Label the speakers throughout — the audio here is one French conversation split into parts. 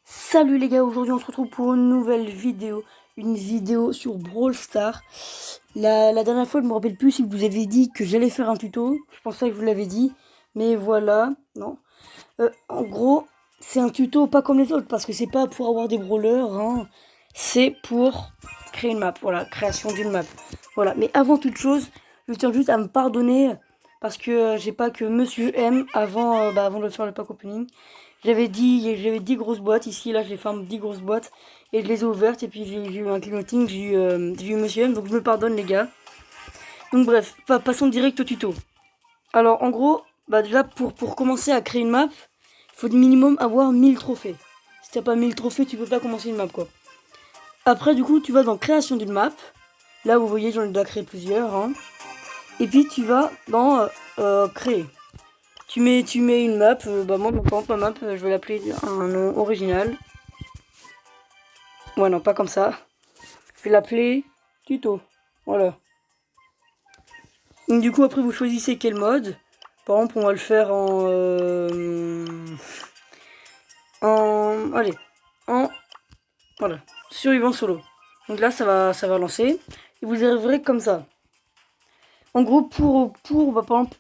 Speaker 1: Salut les gars, aujourd'hui on se retrouve pour une nouvelle vidéo, une vidéo sur Brawl Stars. La dernière fois je me rappelle plus si vous avez dit que j'allais faire un tuto, je pense pas que je vous l'avais dit, mais voilà, non. En gros, c'est un tuto pas comme les autres parce que c'est pas pour avoir des brawlers, hein. C'est pour créer une map, voilà, création d'une map. Voilà, mais avant toute chose, je tiens juste à me pardonner parce que j'ai pas que Monsieur M avant de faire le pack opening. J'avais 10 grosses boîtes ici, là j'ai fait 10 grosses boîtes et je les ai ouvertes et puis j'ai eu un clignoting, j'ai eu Monsieur M, donc je me pardonne les gars. Donc bref, passons direct au tuto. Alors en gros, déjà pour commencer à créer une map, il faut minimum avoir 1000 trophées. Si t'as pas 1000 trophées, tu peux pas commencer une map quoi. Après du coup, tu vas dans création d'une map. Là vous voyez, j'en ai déjà créé plusieurs. Hein. Et puis tu vas dans créer. Tu mets une map, moi par exemple ma map, je vais l'appeler un nom original. Ouais non, pas comme ça. Je vais l'appeler tuto. Voilà. Donc du coup après vous choisissez quel mode. Par exemple on va le faire allez, en voilà, survivant solo. Donc là ça va lancer et vous arriverez comme ça. En gros par exemple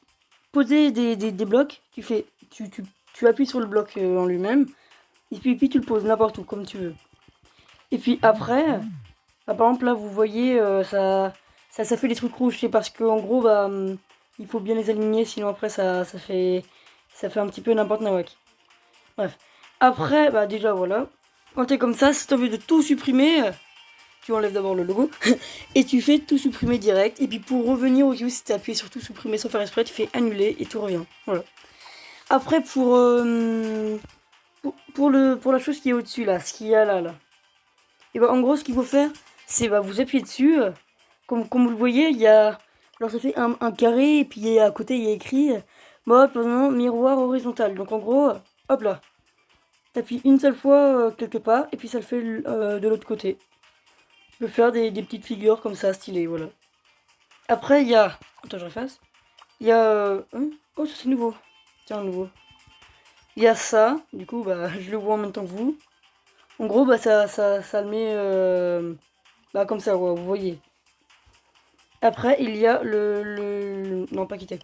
Speaker 1: poser des blocs, tu appuies sur le bloc en lui-même et puis tu le poses n'importe où comme tu veux. Et puis après, par exemple là vous voyez ça fait des trucs rouges, c'est parce que en gros il faut bien les aligner sinon après ça fait un petit peu n'importe nawak. Bref. Après déjà voilà. Quand t'es comme ça, si t'as envie de tout supprimer, tu enlèves d'abord le logo et tu fais tout supprimer direct. Et puis pour revenir au début, si t'as appuyé sur tout supprimer sans faire exprès, tu fais annuler et tout revient. Voilà. Après pour la chose qui est au-dessus là, ce qu'il y a là. Et en gros ce qu'il faut faire, c'est vous appuyez dessus. Comme vous le voyez, il y a alors ça fait un carré et puis à côté il y a écrit mode miroir horizontal. Donc en gros, hop là. T'appuies une seule fois quelque part et puis ça le fait de l'autre côté. Tu peux faire des petites figures comme ça stylées, voilà. Après il y a, attends je refasse. Il y a, oh ça c'est nouveau. Tiens nouveau. Il y a ça, du coup je le vois en même temps que vous. En gros ça le met comme ça, ouais, vous voyez. Après il y a non pas quitter.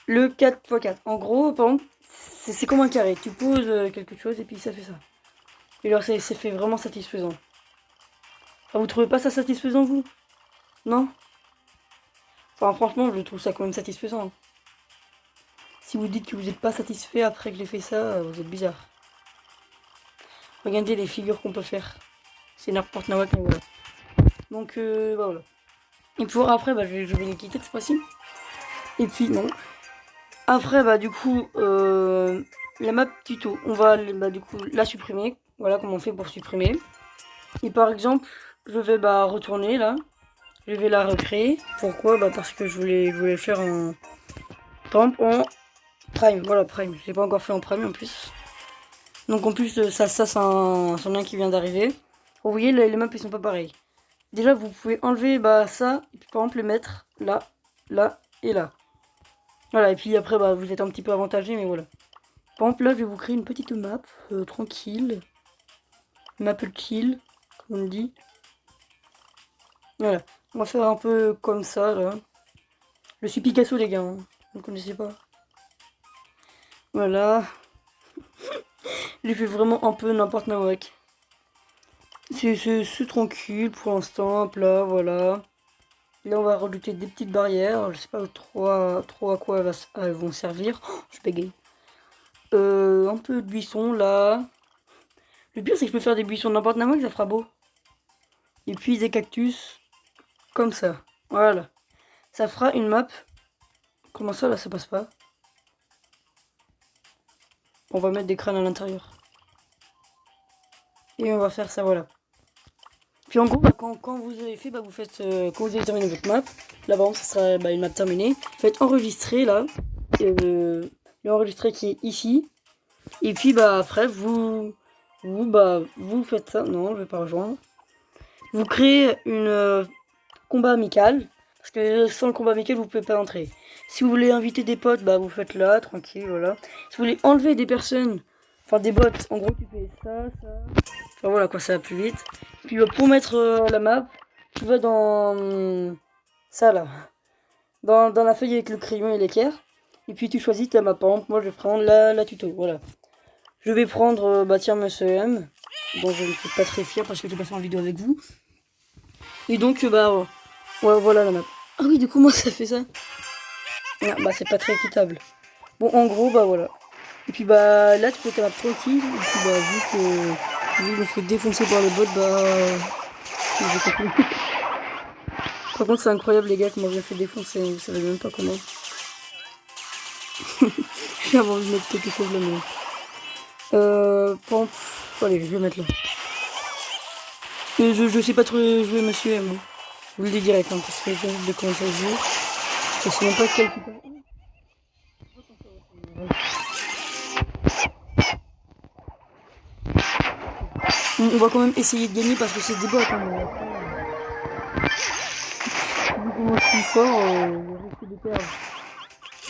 Speaker 1: Le 4x4. En gros, par exemple, c'est comme un carré. Tu poses quelque chose et puis ça fait ça. Et alors c'est fait vraiment satisfaisant. Enfin, vous trouvez pas ça satisfaisant vous? Non? Enfin franchement je trouve ça quand même satisfaisant. Si vous dites que vous n'êtes pas satisfait après que j'ai fait ça, vous êtes bizarre. Regardez les figures qu'on peut faire. C'est n'importe quoi, mais voilà. Donc voilà. Et pour après, je vais les quitter cette fois-ci. Et puis non. Après, du coup, la map tuto, on va du coup la supprimer. Voilà comment on fait pour supprimer. Et par exemple, je vais retourner là. Je vais la recréer. Pourquoi? Parce que je voulais faire en... Par exemple en Prime. Voilà, Prime. Je l'ai pas encore fait en Prime en plus. Donc en plus, ça c'est un lien qui vient d'arriver. Vous voyez, les maps ils sont pas pareils. Déjà, vous pouvez enlever ça, et puis par exemple le mettre là, là et là. Voilà, et puis après, vous êtes un petit peu avantagé, mais voilà. Par exemple, là, je vais vous créer une petite map, tranquille. Maple kill, comme on dit. Voilà, on va faire un peu comme ça, là. Je suis Picasso, les gars, hein. Vous ne connaissez pas. Voilà. J'ai fait vraiment un peu n'importe nawak. C'est tranquille pour l'instant, hop là, voilà. Là, on va rajouter des petites barrières. Je sais pas trop à quoi elles vont servir. Oh, je bégaye. Un peu de buisson là. Le pire, c'est que je peux faire des buissons n'importe quoi, ça fera beau. Et puis des cactus. Comme ça. Voilà. Ça fera une map. Comment ça, là, ça passe pas? On va mettre des crânes à l'intérieur. Et on va faire ça, voilà. Puis en gros, quand vous avez fait, vous faites, quand vous avez terminé votre map, là par exemple, ça sera une map terminée. Faites enregistrer là, l'enregistrer qui est ici. Et puis après vous faites ça. Non, je vais pas rejoindre. Vous créez une combat amical, parce que sans le combat amical vous pouvez pas entrer. Si vous voulez inviter des potes, vous faites là, tranquille, voilà. Si vous voulez enlever des personnes, Enfin des bots, en gros tu fais ça. Enfin voilà quoi, ça va plus vite. Puis pour mettre la map, tu vas dans ça là. Dans la feuille avec le crayon et l'équerre. Et puis tu choisis ta map. Par exemple, moi je vais prendre la tuto, voilà. Je vais prendre, bah tiens, Monsieur M, dont je ne suis pas très fier parce que j'ai passé en vidéo avec vous. Et donc, bah, ouais, voilà la map. Ah oui, du coup, moi ça fait ça. Ah, bah, c'est pas très équitable. Bon, en gros, bah voilà. Et puis, bah, là, tu fais ta map tranquille. Et puis, bah, vu que je me fais défoncer par le bot, bah, j'ai compris. Par contre, c'est incroyable, les gars, comment je me fais défoncer. Vous savez même pas comment. J'ai envie de mettre quelque chose là, mais. Pompe. Allez, je vais le mettre là. Je sais pas trop jouer, Monsieur M. Je vous le dis direct, hein, parce que j'ai envie de commencer à jouer. Je sais même pas quel. On va quand même essayer de gagner parce que c'est des bots. Hein, vu comment je suis fort, je risque de perdre.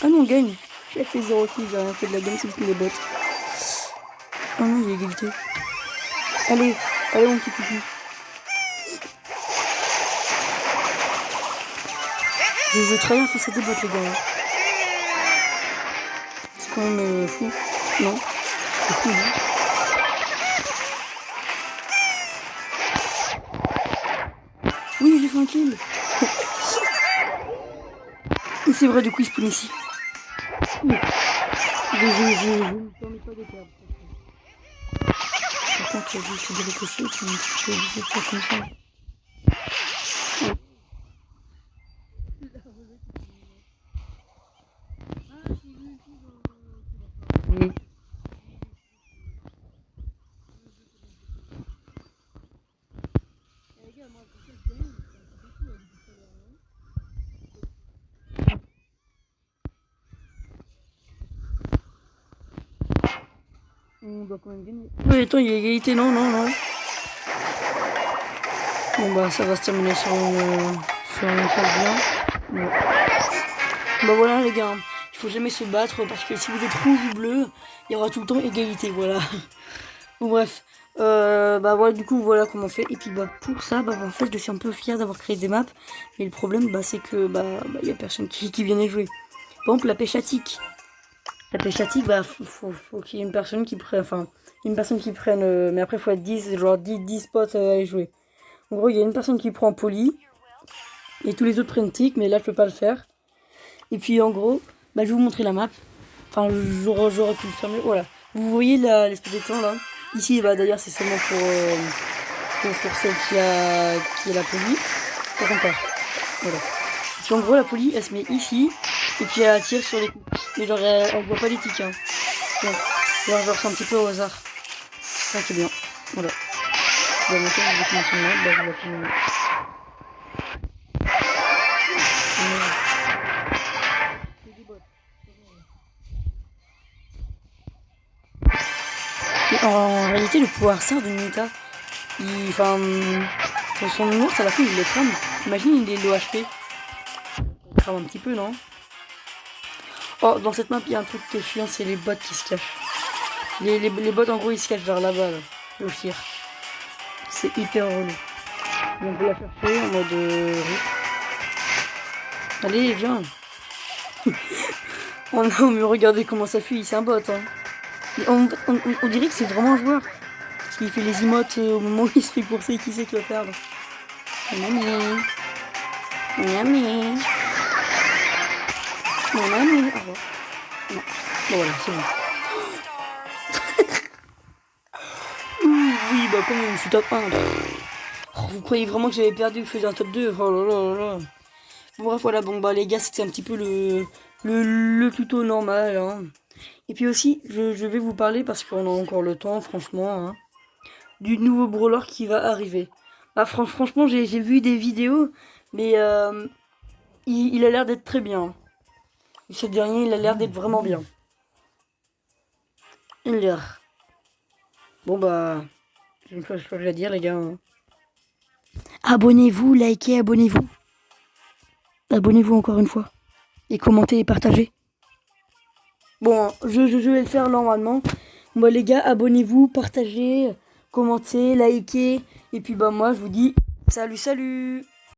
Speaker 1: Ah non, on gagne. J'ai fait 0 kills, j'ai rien fait de la game, c'est des bots. Oh non, il y a égalité. Allez, allez mon petit cucu. Je tryhard face à des bots, les gars. C'est quand même fou. Non, c'est fou, non. Oui, j'ai fait un kill. Et c'est vrai, du coup, il spawn ici. Je ne permets pas de perdre. Par contre, il faut des ricochets, c'est un petit peu obligé de faire comme ça. Oui. On doit quand même gagner. Oui, attends, il y a égalité, non. Bon bah ça va se terminer sur une phase bien. Ouais. Bah voilà les gars, il faut jamais se battre parce que si vous êtes rouge ou bleu, il y aura tout le temps égalité, voilà. Bon bref, bah voilà, du coup voilà comment on fait. Et puis bah pour ça, bah en fait je suis un peu fier d'avoir créé des maps, mais le problème bah c'est que bah y a personne qui vient y jouer. Par exemple la pêche à tic. La pêche à tic, bah faut qu'il y ait une personne qui prenne, mais après faut être 10, genre 10 spots à y jouer. En gros, il y a une personne qui prend poly, et tous les autres prennent tic, mais là, je peux pas le faire. Et puis, en gros, bah, je vais vous montrer la map. Enfin, j'aurais pu le faire mieux. Voilà. Vous voyez l'espèce d'étang, là. Ici, bah, d'ailleurs, c'est seulement pour celle qui a la poly. Par contre, pas. Voilà. Et puis, en gros, la poly, elle se met ici, et puis elle tire sur les coups. Mais genre, elle voit pas les tics, hein. Donc, genre, c'est un petit peu au hasard. C'est ça qui est bien. Voilà. Bah, maintenant, je vais commencer une map, bah, je vais la filmer. Mais en réalité, le pouvoir sort de Nita. Enfin, son ours, à la fin, il le crame. Imagine, il est l'OHP. Il crame un petit peu, non? Oh, dans cette map, il y a un truc qui est chiant, c'est les bots qui se cachent. Les bots, en gros, ils se cachent vers là-bas, là, le tir. C'est hyper relou. On peut la chercher en mode rip. Allez, viens. Oh non, mais regardez comment ça fuit, c'est un bot, hein. On dirait que c'est vraiment un joueur. Parce qu'il fait les emotes au moment où il se fait courser et qui sait qu'il va perdre. Mon ami. Mon ami. Mon ami. Au revoir. Non. Bon voilà, c'est bon. Oui, bah quand même, je suis top 1. Oh, vous croyez vraiment que j'avais perdu, que je faisais un top 2? Oh là là là là. Bon bref, voilà, bon bah les gars, c'était un petit peu le tuto normal, hein. Et puis aussi, je vais vous parler, parce qu'on a encore le temps, franchement, hein, du nouveau brawler qui va arriver. Ah, franchement, j'ai vu des vidéos, mais il a l'air d'être très bien. Ce dernier, il a l'air d'être vraiment bien. Bon bah, j'ai une chose à dire, les gars. Hein. Abonnez-vous, likez, abonnez-vous. Abonnez-vous encore une fois. Et commentez et partagez. Bon, je vais le faire normalement. Bon les gars, abonnez-vous, partagez, commentez, likez. Et puis bah moi je vous dis salut salut.